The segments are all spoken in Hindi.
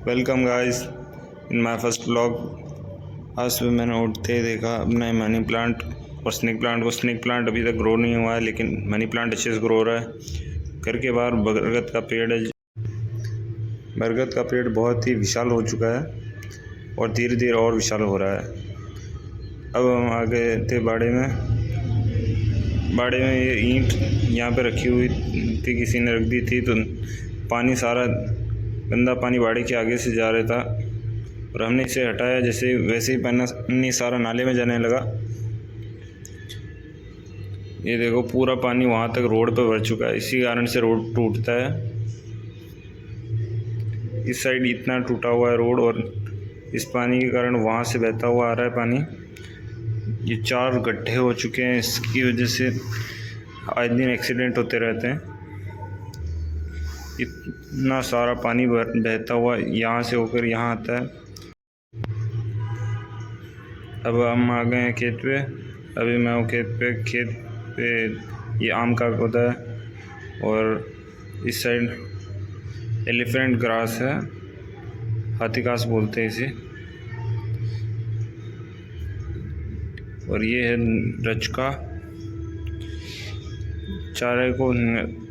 Welcome guys in my first blog. आज सुबह मैंने उठते ही देखा अपने मनी प्लांट और स्नेक प्लांट को। स्नेक प्लांट अभी तक ग्रो नहीं हुआ है, लेकिन मनी प्लांट अच्छे से ग्रो हो रहा है। घर के बाहर बरगद का पेड़ है। बरगद का पेड़ बहुत ही विशाल हो चुका है और धीरे धीरे और विशाल हो रहा है। अब हम आ गए थे बाड़े में। बाड़े में ये ईंट यहाँ पे रखी हुई थी, किसी ने रख दी थी, तो पानी सारा गंदा पानी बाड़े के आगे से जा रहा था और हमने इसे हटाया। जैसे वैसे ही पानी सारा नाले में जाने लगा। ये देखो पूरा पानी वहाँ तक रोड पे भर चुका है। इसी कारण से रोड टूटता है। इस साइड इतना टूटा हुआ है रोड और इस पानी के कारण वहाँ से बहता हुआ आ रहा है पानी। ये 4 गड्ढे हो चुके हैं। इसकी वजह से आए दिन एक्सीडेंट होते रहते हैं। इतना सारा पानी बहता हुआ यहाँ से होकर यहाँ आता है। अब हम आ गए हैं खेत पे। अभी मैं हूँ खेत पे ये आम का पौधा है और इस साइड एलिफेंट ग्रास है, हाथी घास बोलते हैं इसे। और ये है रचका। चारे को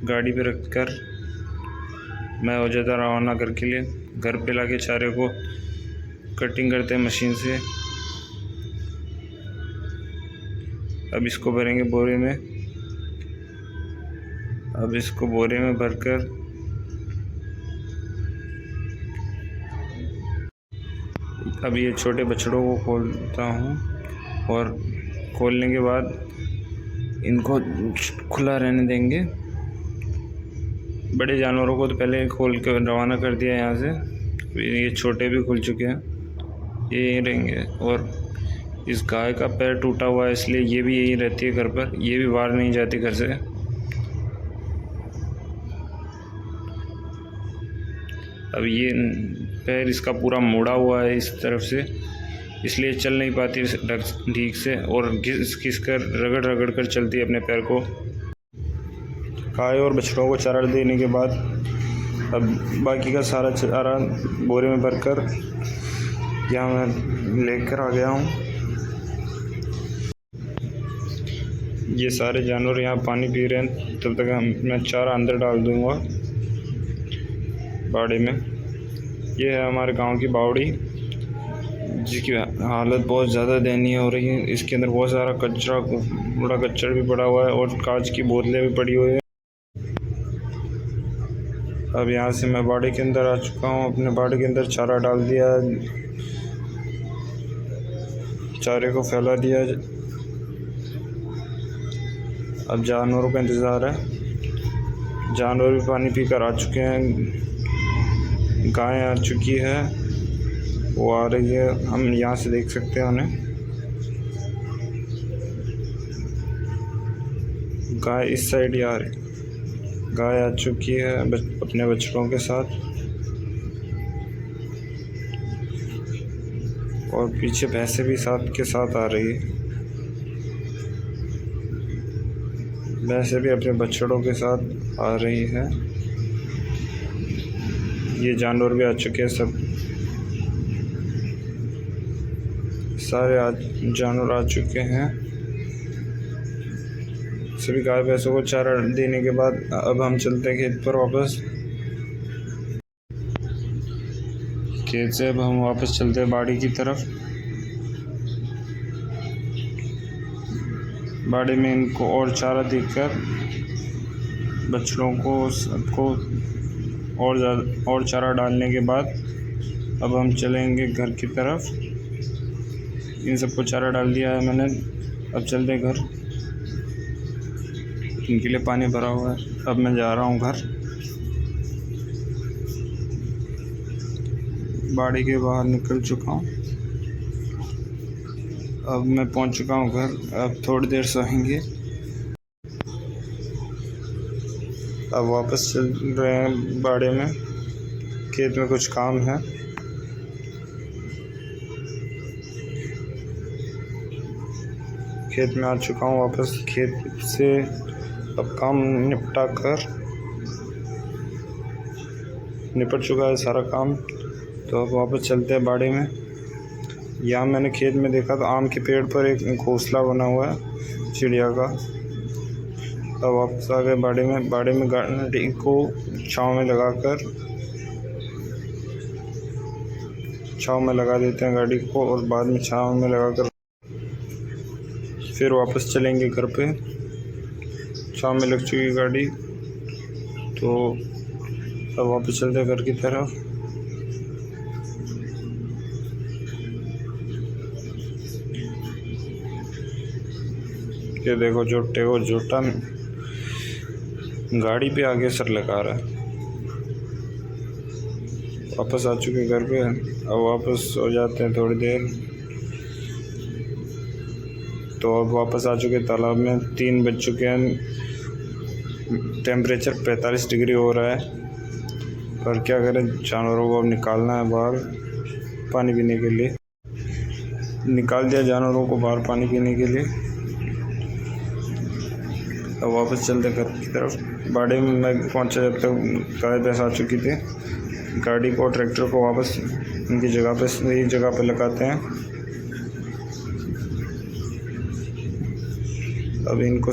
गाड़ी पे रखकर मैं हो जाता रवाना घर के लिए। घर पे लाके चारे को कटिंग करते हैं मशीन से। अब इसको भरेंगे बोरे में। अब इसको बोरे में भरकर अब ये छोटे बछड़ों को खोलता हूँ और खोलने के बाद इनको खुला रहने देंगे। बड़े जानवरों को तो पहले खोल के रवाना कर दिया यहाँ से। ये छोटे भी खुल चुके हैं, ये यहीं रहेंगे। और इस गाय का पैर टूटा हुआ है, इसलिए ये भी यहीं रहती है घर पर। ये भी बाहर नहीं जाती घर से। अब ये पैर इसका पूरा मुड़ा हुआ है इस तरफ से, इसलिए चल नहीं पाती ठीक से और घिस कर रगड़ कर चलती है अपने पैर को। गाय और बछड़ों को चारा देने के बाद अब बाकी का सारा चारा बोरे में भरकर यहाँ मैं लेकर आ गया हूँ। ये सारे जानवर यहाँ पानी पी रहे हैं, तब तक मैं चारा अंदर डाल दूँगा बाड़े में। ये है हमारे गांव की बावड़ी, जिसकी हालत बहुत ज़्यादा दयनीय हो रही है। इसके अंदर बहुत सारा कचरा, बड़ा कचरा भी पड़ा हुआ है और कांच की बोतलें भी पड़ी हुई है। अब यहाँ से मैं बाड़े के अंदर आ चुका हूँ। अपने बाड़े के अंदर चारा डाल दिया, चारे को फैला दिया। अब जानवरों का इंतज़ार है। जानवर भी पानी पीकर आ चुके हैं। गाय आ चुकी है, वो आ रही है, हम यहाँ से देख सकते हैं उन्हें। गाय इस साइड ही आ रही। गाय आ चुकी है अपने बछड़ों के साथ और पीछे भैंसे भी साथ के साथ आ रही है। भैंसे भी अपने बछड़ों के साथ आ रही है। ये जानवर भी आ चुके हैं, सब सारे जानवर आ चुके हैं। सभी गाय भैंसों को चारा देने के बाद अब हम चलते हैं खेत पर वापस। खेत से अब हम वापस चलते हैं बाड़ी की तरफ। बाड़ी में इनको और चारा देकर बछड़ों को सबको और चारा डालने के बाद अब हम चलेंगे घर की तरफ। इन सबको चारा डाल दिया है मैंने, अब चलते हैं घर। इनके लिए पानी भरा हुआ है। अब मैं जा रहा हूँ घर। बाड़ी के बाहर निकल चुका हूँ। अब मैं पहुँच चुका हूँ घर। अब थोड़ी देर सोएंगे। अब वापस चल रहे हैं बाड़े में। खेत में कुछ काम है। खेत में आ चुका हूँ वापस। खेत से अब काम निपटा कर निपट चुका है सारा काम। तो अब वापस चलते हैं बाड़ी में। यहाँ मैंने खेत में देखा तो आम के पेड़ पर एक घोंसला बना हुआ है चिड़िया का। तब वापस आ गए बाड़ी में गाड़ी को छाँव में लगा देते हैं गाड़ी को, और बाद में छाँव में लगाकर फिर वापस चलेंगे घर पे। छाँव में लग चुकी गाड़ी, तो अब वापस चलते हैं घर की तरफ। ये देखो जोटा गाड़ी पे आगे सर लगा रहा है। वापस आ चुके घर पे। अब वापस हो जाते हैं थोड़ी देर। तो अब वापस आ चुके तालाब में। 3 बज चुके हैं, टेम्परेचर 45 डिग्री हो रहा है। पर क्या करें, जानवरों को अब निकालना है बाहर पानी पीने के लिए। निकाल दिया जानवरों को बाहर पानी पीने के लिए। अब वापस चलते घर की तरफ। बाड़ी में मैं पहुंचा जब तक गाय भैंस आ चुकी थी। गाड़ी को, ट्रैक्टर को वापस इनकी जगह पे, सही जगह पे लगाते हैं। अब इनको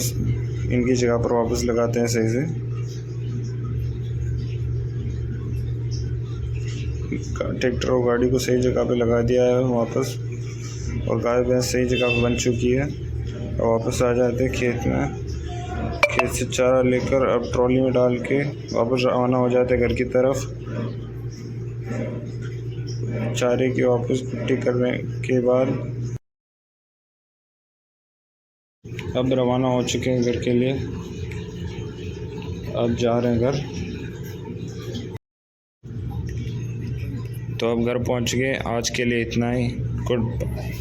इनकी जगह पर वापस लगाते हैं सही से। ट्रैक्टर और गाड़ी को सही जगह पे लगा दिया है वापस, और गाय भैंस सही जगह पे बन चुकी है। और वापस आ जाते हैं खेत में। खेत से चारा लेकर अब ट्रॉली में डाल के वापस रवाना हो जाते हैं घर की तरफ। चारे की वापस कुट्टी करने के बाद अब रवाना हो चुके हैं घर के लिए। अब जा रहे हैं घर। तो अब घर पहुंच गए। आज के लिए इतना ही। गुड।